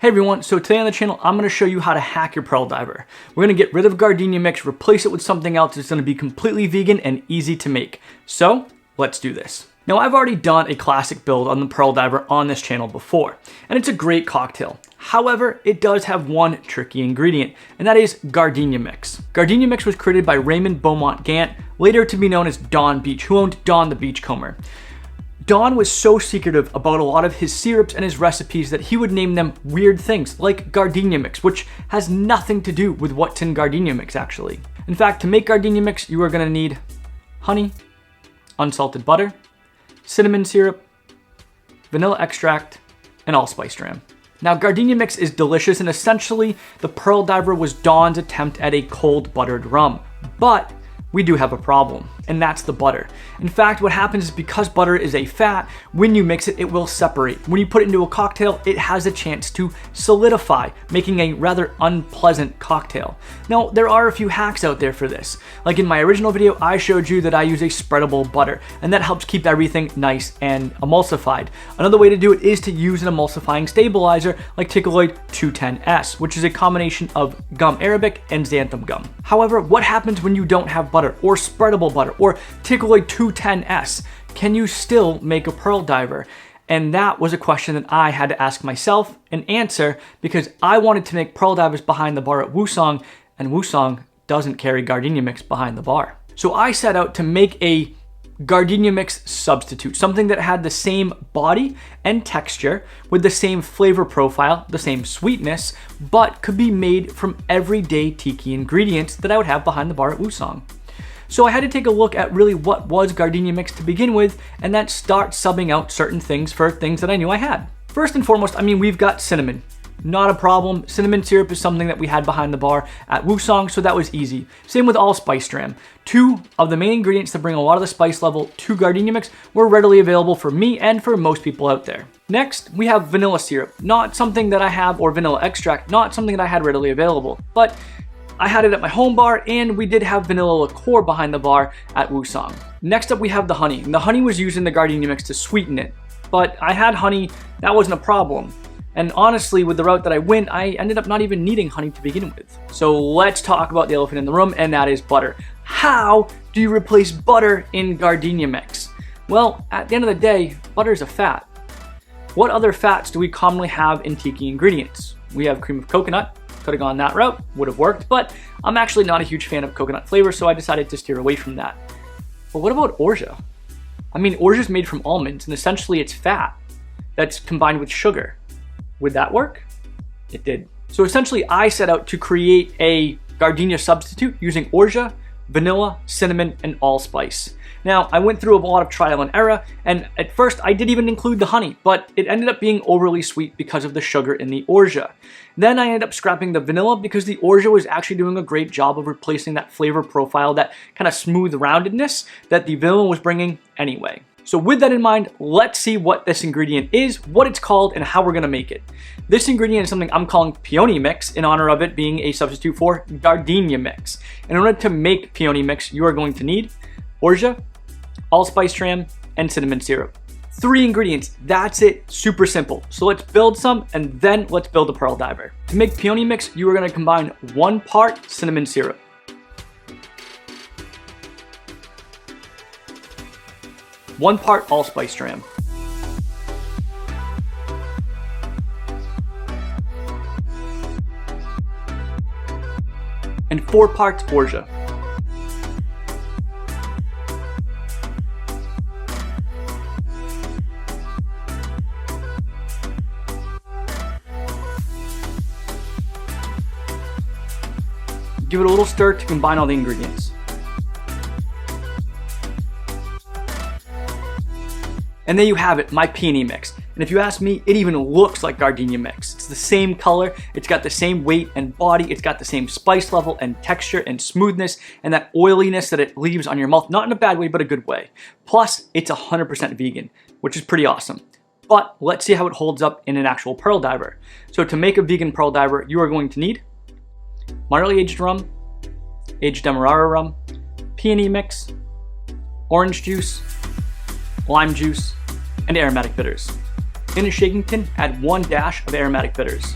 Hey everyone, so today on the channel, I'm going to show you how to hack your Pearl Diver. We're going to get rid of Gardenia mix, replace it with something else that's going to be completely vegan and easy to make. So, let's do this. Now, I've already done a classic build on the Pearl Diver on this channel before, and it's a great cocktail. However, it does have one tricky ingredient, and that is Gardenia mix. Gardenia mix was created by Raymond Beaumont Gant, later to be known as Don Beach, who owned Don the Beachcomber. Don was so secretive about a lot of his syrups and his recipes that he would name them weird things like Gardenia mix, which has nothing to do with what's in Gardenia mix actually. In fact, to make Gardenia mix, you are going to need honey, unsalted butter, cinnamon syrup, vanilla extract, and allspice dram. Now, Gardenia mix is delicious, and essentially the Pearl Diver was Don's attempt at a cold buttered rum. But we do have a problem, and that's the butter. In fact, what happens is because butter is a fat, when you mix it, it will separate. When you put it into a cocktail, it has a chance to solidify, making a rather unpleasant cocktail. Now, there are a few hacks out there for this. Like in my original video, I showed you that I use a spreadable butter, and that helps keep everything nice and emulsified. Another way to do it is to use an emulsifying stabilizer like Tiki 210S, which is a combination of gum arabic and xanthan gum. However, what happens when you don't have butter or spreadable butter or Tiki 210S? Can you still make a Pearl Diver? And that was a question that I had to ask myself and answer because I wanted to make Pearl Divers behind the bar at Woosong, and Woosong doesn't carry Gardenia mix behind the bar. So I set out to make a Gardenia mix substitute, something that had the same body and texture with the same flavor profile, the same sweetness, but could be made from everyday tiki ingredients that I would have behind the bar at Woosong. So I had to take a look at really what was Gardenia mix to begin with, and then start subbing out certain things for things that I knew I had. First and foremost, we've got cinnamon. Not a problem. Cinnamon syrup is something that we had behind the bar at Woosong, so that was easy. Same with Allspice Dram. Two of the main ingredients that bring a lot of the spice level to Gardenia mix were readily available for me and for most people out there. Next, we have vanilla syrup. Not something that I have, or vanilla extract, not something that I had readily available, but I had it at my home bar, and we did have vanilla liqueur behind the bar at Woosong. Next up, we have the honey. And the honey was used in the Gardenia mix to sweeten it, but I had honey, that wasn't a problem. And honestly, with the route that I went, I ended up not even needing honey to begin with. So let's talk about the elephant in the room, and that is butter. How do you replace butter in Gardenia mix? Well, at the end of the day, butter is a fat. What other fats do we commonly have in tiki ingredients? We have cream of coconut. Could have gone that route, would have worked, but I'm actually not a huge fan of coconut flavor, so I decided to steer away from that. But what about Orgeat? Orgeat is made from almonds, and essentially it's fat that's combined with sugar. Would that work? It did. So essentially, I set out to create a Gardenia substitute using Orgeat, vanilla, cinnamon, and allspice. Now, I went through a lot of trial and error, and at first I did even include the honey, but it ended up being overly sweet because of the sugar in the Orgeat. Then I ended up scrapping the vanilla because the Orgeat was actually doing a great job of replacing that flavor profile, that kind of smooth roundedness that the vanilla was bringing anyway. So with that in mind, let's see what this ingredient is, what it's called, and how we're going to make it. This ingredient is something I'm calling Peony mix in honor of it being a substitute for Gardenia mix. In order to make Peony mix, you are going to need Orgeat, Allspice Dram, and cinnamon syrup. 3 ingredients, that's it, super simple. So let's build some, and then let's build a Pearl Diver. To make Peony mix, you are going to combine 1 part cinnamon syrup, 1 part Allspice Dram, and 4 parts Orgeat. Give it a little stir to combine all the ingredients. And there you have it, my Peony mix. And if you ask me, it even looks like Gardenia mix. It's the same color, it's got the same weight and body, it's got the same spice level and texture and smoothness and that oiliness that it leaves on your mouth, not in a bad way, but a good way. Plus, it's 100% vegan, which is pretty awesome. But let's see how it holds up in an actual Pearl Diver. So to make a vegan Pearl Diver, you are going to need moderately aged rum, aged Demerara rum, peony mix, orange juice, lime juice, and aromatic bitters. In a shaking tin, add 1 dash of aromatic bitters.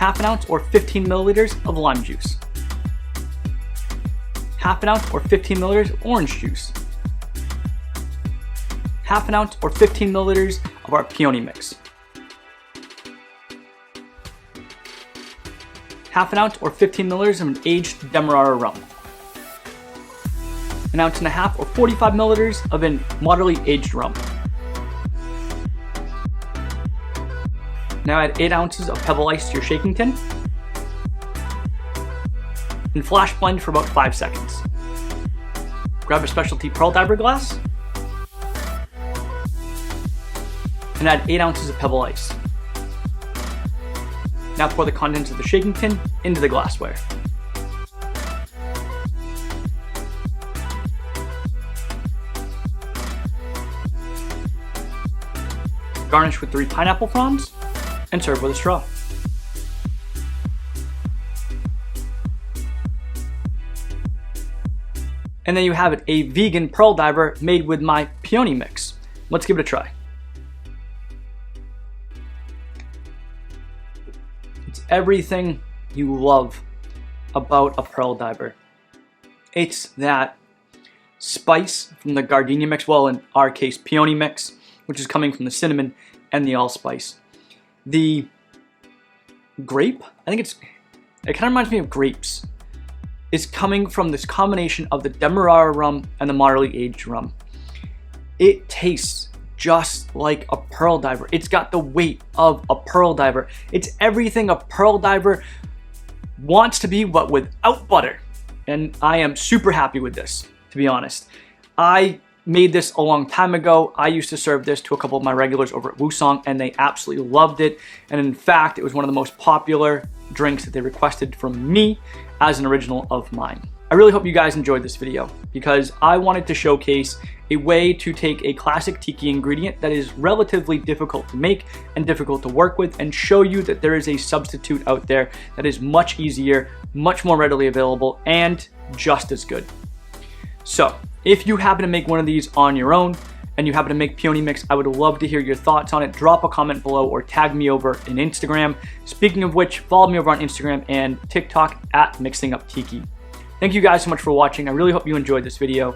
half an ounce or 15 milliliters of lime juice, half an ounce or 15 milliliters of orange juice, half an ounce or 15 milliliters of our peony mix, half an ounce or 15 milliliters of an aged Demerara rum, an ounce and a half or 45 milliliters of a moderately aged rum. Now add 8 ounces of pebble ice to your shaking tin and flash blend for about 5 seconds. Grab a specialty pearl diver glass and add 8 ounces of pebble ice. Now pour the contents of the shaking tin into the glassware. Garnish with 3 pineapple fronds and serve with a straw. And there you have it, a vegan pearl diver made with my peony mix. Let's give it a try. It's everything you love about a pearl diver. It's that spice from the Gardenia mix, well in our case peony mix, which is coming from the cinnamon and the allspice. The grape, it kind of reminds me of grapes, is coming from this combination of the Demerara rum and the moderately aged rum. It tastes just like a pearl diver. It's got the weight of a pearl diver. It's everything a pearl diver wants to be, but without butter. And I am super happy with this, to be honest. I made this a long time ago. I used to serve this to a couple of my regulars over at Wusong, and they absolutely loved it. And in fact, it was one of the most popular drinks that they requested from me as an original of mine. I really hope you guys enjoyed this video because I wanted to showcase a way to take a classic tiki ingredient that is relatively difficult to make and difficult to work with and show you that there is a substitute out there that is much easier, much more readily available, and just as good. So if you happen to make one of these on your own and you happen to make peony mix, I would love to hear your thoughts on it. Drop a comment below or tag me over in Instagram. Speaking of which, follow me over on Instagram and TikTok at Mixing Up Tiki. Thank you guys so much for watching. I really hope you enjoyed this video.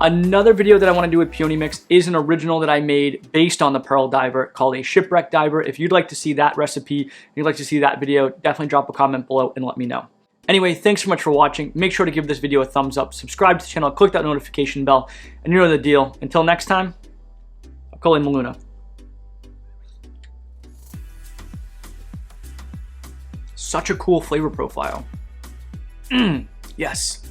Another video that I want to do with peony mix is an original that I made based on the pearl diver called a shipwreck diver. If you'd like to see that recipe, if you'd like to see that video, definitely drop a comment below and let me know. Anyway, thanks so much for watching. Make sure to give this video a thumbs up, subscribe to the channel, click that notification bell, and you know the deal. Until next time, Akole Maluna. Such a cool flavor profile. Yes.